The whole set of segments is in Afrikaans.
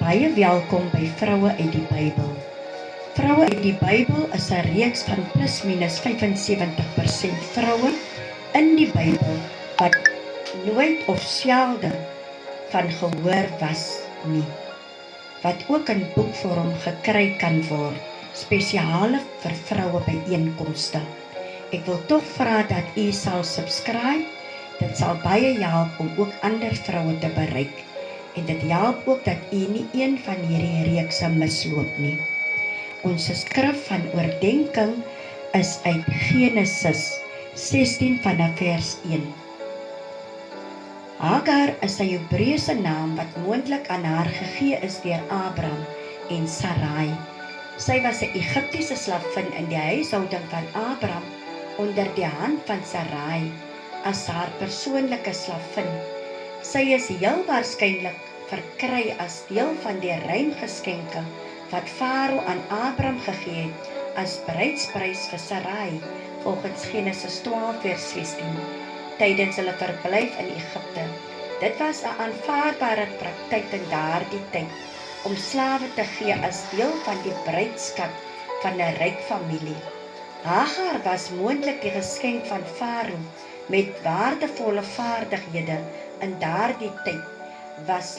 Baie welkom by Vroue uit die Bybel. Vroue uit die Bybel is 'n reeks van plus minus 75% vroue in die Bybel wat nooit of selde van gehoor was nie, wat ook in boekvorm gekry kan word, spesiale vir vroue byeenkomste. Ek wil tog vra dat u sal subscribe. Dit sal baie help om ook ander vroue te bereik. En dit help ook dat u nie een van hierdie reekse misloop nie. Ons skrif van oordeenking is uit Genesis 16 vanaf vers 1. Hagar is 'n Hebreëse naam wat moontlik aan haar gegee is deur Abraham en Sarai. Sy was 'n Egiptiese slavin in die huishouding van Abraham onder die hand van Sarai as haar persoonlike slavin. Sy is heel waarskynlik verkry as deel van die ruimgeskenke wat Farao aan Abraham gegee het as bruidsprys vir Sarai, volgens Genesis 12 vers 16, tydens hulle verblyf in Egipte. Dit was 'n aanvaarbare praktyk in daardie tyd om slawe te gee as deel van die bruidskap van 'n ryk familie. Hagar was moontlik die geskenk van Farao met waardevolle vaardighede. In daardie tyd was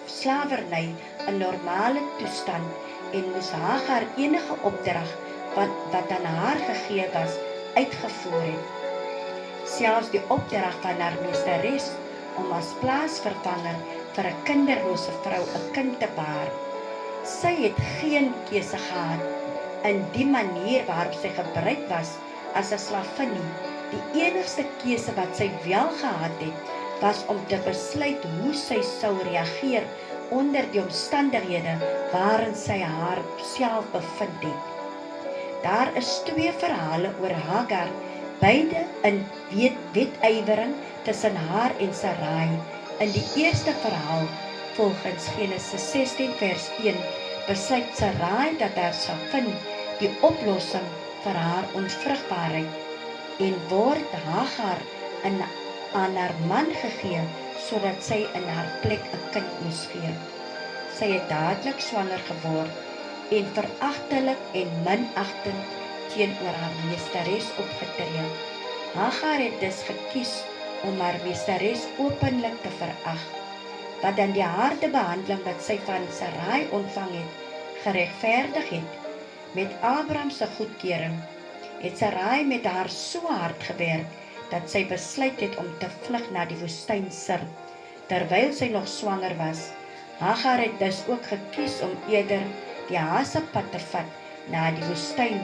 slawerny 'n normale toestand en moes Hagar enige opdrag wat aan haar gegee was, uitgevoer het. Selfs die opdrag van haar meesteres om as plaasvervanger vir 'n kinderlose vrou 'n kind te baar. Sy het geen keuse gehad in die manier waarop sy gebruik was as 'n slavin nie. Die enigste keuse wat sy wel gehad het, was om te besluit hoe sy sou reageer onder die omstandighede waarin sy haar self bevind het. Daar is 2 verhale oor Hagar, beide in wedywering tussen haar en Sarai. In die eerste verhaal, volgens Genesis 16 vers 1, besluit Sarai dat haar slavin die oplossing vir haar onvrugbaarheid en word Hagar aan haar man gegee, sodat sy in haar plek 'n kind moes gee. Sy het dadelik swanger geword en veragtelik en minagtend teenoor haar meesteres opgetree. Hagar het dus gekies om haar meesteres openlik te verag, wat dan die harde behandeling wat sy van Sarai ontvang het, geregverdig het. Met Abraham se goedkeuring het Sarai met haar so hard gewerk dat sy besluit het om te vlug na die woestyn Sur, terwyl sy nog swanger was. Hagar het dus ook gekies om eerder die hasepad te vat na die woestyn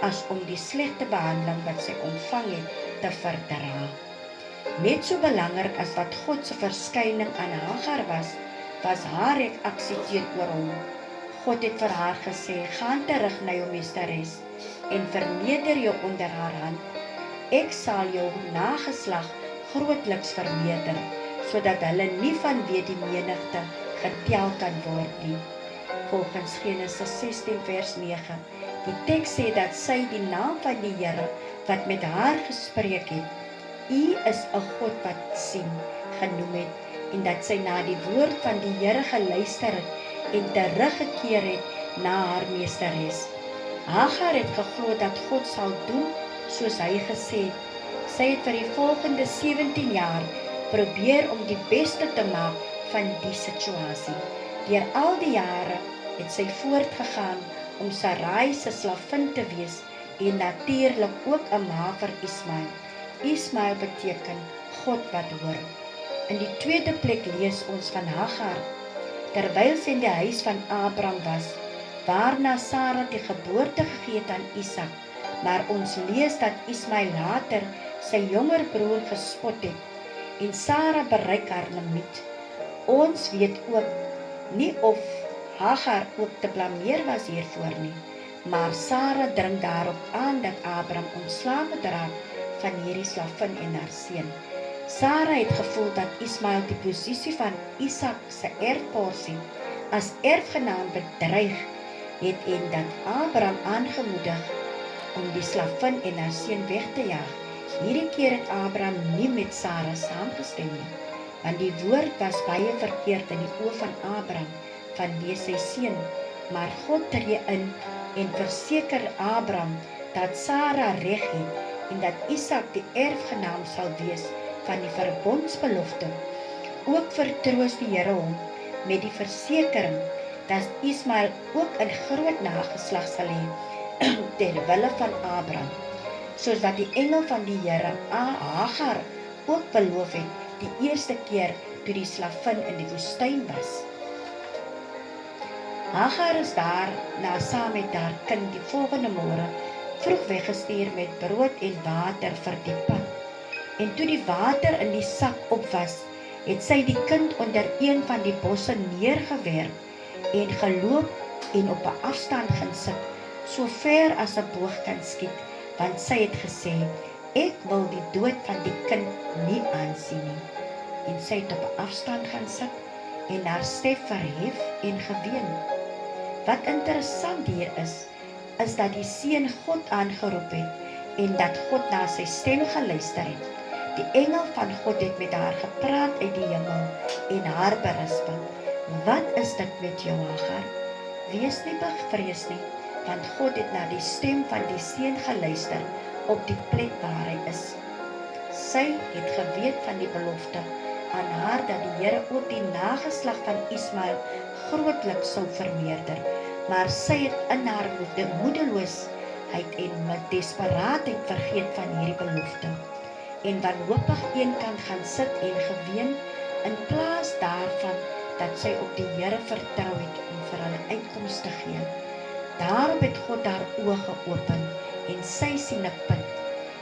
as om die slegte behandeling wat sy ontvang het te verdra. Net so belangrik as wat God se verskyning aan Hagar was haar reaksie teenoor hom. God het vir haar gesê, gaan terug na jou meesteres en verneder jou onder haar hand. Ek sal jou nageslag grootliks vermeerder, sodat hulle nie vanweë die menigte getel kan word nie. Volgens Genesis 16 vers 9. Die teks sê dat sy die naam van die Here wat met haar gespreek het, U is 'n God wat sien, genoem het, en dat sy na die woord van die Here geluister het en teruggekeer het na haar meesteres. Hagar het geglo dat God sal doen soos hy gesê het. Sy het vir die volgende 17 jaar probeer om die beste te maak van die situasie. Deur al die jare het sy voortgegaan om Sarai se slavin te wees en natuurlik ook 'n ma vir Ismael. Ismael beteken God wat hoor. In die tweede plek lees ons van Hagar, terwyl sy in die huis van Abraham was, waarna Sara die geboorte gegee het aan Isak, maar ons lees dat Ismael later sy jonger broer gespot het en Sara bereik haar limiet. Ons weet ook nie of Hagar ook te blameer was hiervoor nie, maar Sara dring daarop aan dat Abraham ontslae moet raak van hierdie slavin en haar seun. Sara het gevoel dat Ismael die posisie van Isak se erfporsie as erfgenaam bedreig het en dat Abraham aangemoedig om die slavin en haar seun weg te jaag. Hierdie keer het Abraham nie met Sara saamgestem nie, want die woord was baie verkeerd in die oë van Abraham, vanweë sy seun, maar God tree in en verseker Abraham dat Sara reg het en dat Isak die erfgenaam sal wees van die verbondsbelofte. Ook vertroos die Here hom met die versekering dat Ismael ook 'n groot nageslag sal hê ter wille van Abraham, soos wat die engel van die Here aan Hagar ook beloof het die eerste keer toe die slavin in die woestyn was. Hagar is daarna saam met haar kind die volgende môre vroeg weggestuur met brood en water vir die pad. En toe die water in die sak op was, het sy die kind onder een van die bosse neergewerp en geloop en op 'n afstand gaan sit, so ver as 'n boog kan skiet, want sy het gesê, ek wil die dood van die kind nie aansien nie. En sy het op 'n afstand gaan sit en haar stem verhef en geween. Wat interessant hier is dat die seun God aangeroep het en dat God na sy stem geluister het. Die engel van God het met haar gepraat uit die hemel en haar berisp. Wat is dit met jou, Hagar? Wees nie bevrees nie, want God het na die stem van die seun geluister op die plek waar hy is. Sy het geweet van die belofte aan haar dat die Here ook die nageslag van Ismael grootliks sou vermeerder, maar sy het in haar moedeloosheid en met desperaatheid vergeet van hierdie belofte en wanhoopig eenkant gaan sit en geween in plaas daarvan dat sy op die Here vertrou het om vir hulle uitkoms te gee. Daarop het God haar oë geopen en sy sien 'n put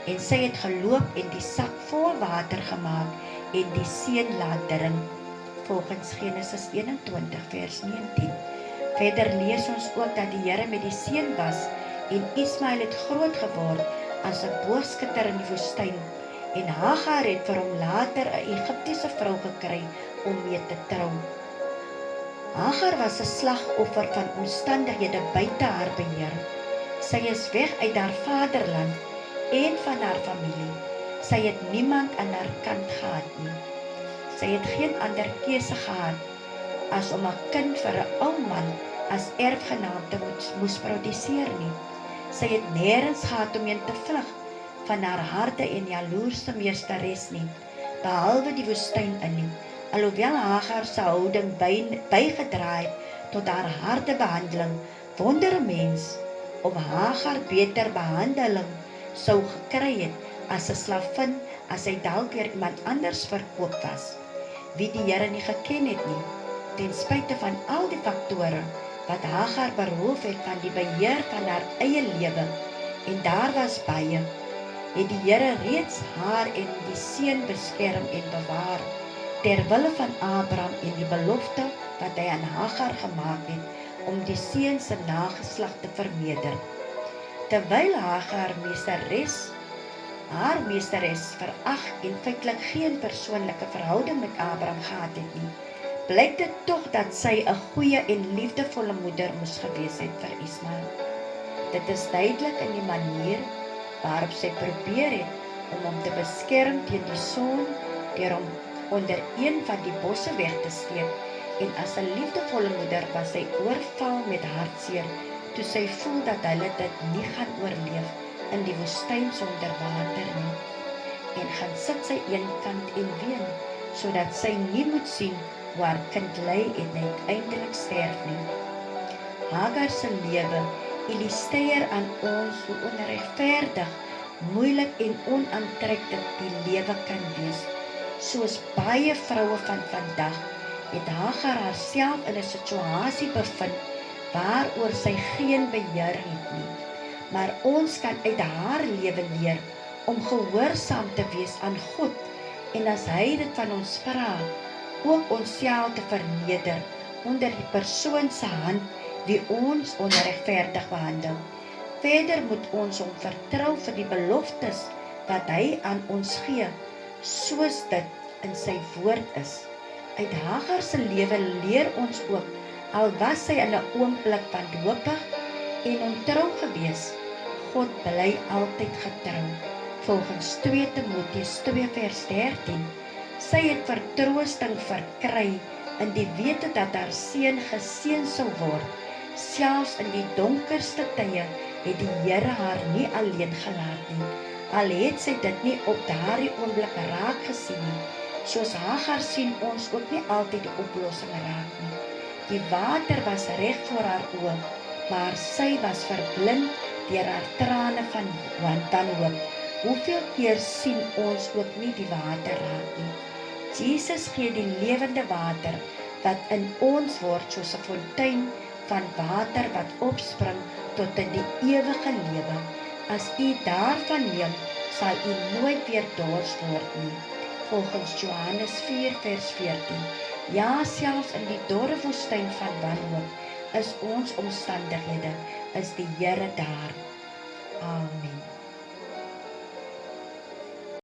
en sy het geloop en die sak vol water gemaak en die seun laat drink, volgens Genesis 21 vers 19. Verder lees ons ook dat die Here met die seun was en Ismael het groot geword as 'n boogskutter in die woestyn en Hagar het vir hom later 'n Egiptiese vrou gekry om mee te trou. Hagar was 'n slagoffer van omstandighede buite haar beheer. Sy is weg uit haar vaderland en van haar familie. Sy het niemand aan haar kant gehad nie. Sy het geen ander keuse gehad as om 'n kind vir 'n ou man as erfgenaam te moes produseer nie. Sy het nêrens gehad om heen te vlug van haar harde en jaloerse meesteres nie, behalwe die woestyn in nie. Alhoewel Hagar se houding bygedra het tot haar harde behandeling, wonder 'n mens of Hagar beter behandeling sou gekry het as 'n slavin as hy dalk deur iemand anders verkoop was, wie die Here nie geken het nie, ten spyte van al die faktore wat Hagar beroof het van die beheer van haar eie lewe, en daar was baie, het die Here reeds haar en die seun beskerm en bewaar, ter wille van Abraham en die belofte wat hy aan Hagar gemaak het, om die seun se nageslag te vermeerder. Terwyl Hagar haar meesteres verag en feitelik geen persoonlike verhouding met Abraham gehad het nie, blyk dit tog dat sy 'n goeie en liefdevolle moeder moes gewees het vir Ismael. Dit is duidelik in die manier waarop sy probeer het om hom te beskerm teen die son deur hom onder een van die bosse weg te steek, en as 'n liefdevolle moeder was sy oorval met hartseer toe sy voel dat hulle dit nie gaan oorleef in die woestyn sonder water nie, en gaan sit sy eenkant en ween, sodat sy nie moet sien hoe haar kind ly en uiteindelik sterf nie. Hagar se lewe illustreer aan ons hoe onregverdig, moeilik en onaantreklik die lewe kan wees. Soos baie vroue van vandag het Hagar haarself in 'n situasie bevind waaroor sy geen beheer het nie. Maar ons kan uit haar lewe leer om gehoorsaam te wees aan God, en as hy dit van ons vra, ook onsself te verneder onder die persoon se hand wie ons onregverdig behandel. Verder moet ons hom vertrou vir die beloftes wat hy aan ons gee, soos dit in sy woord is. Uit Hagar se lewe leer ons ook, al was sy in 'n oomblik wanhoopig en ontrou gewees, God bly altyd getrou. Volgens 2 Timoteus 2 vers 13, sy het vertroosting verkry in die wete dat haar seun geseën sou word. Selfs in die donkerste tye het die Here haar nie alleen gelaat nie. Al het sy dit nie op daardie oomblik raak gesien nie. Soos Hagar sien ons ook nie altyd die oplossing raak nie. Die water was reg voor haar oë, maar sy was verblind deur haar trane van wanhoop. Hoeveel keer sien ons ook nie die water raak nie? Jesus gee die lewende water wat in ons word soos 'n fontein van water wat opspring tot in die ewige lewe. As u daarvan neem, sal u nooit weer dors word nie. Volgens Johannes 4 vers 14. Ja, selfs in die dorre woestyn van wanhoop is ons omstandighede, is die Here daar. Amen.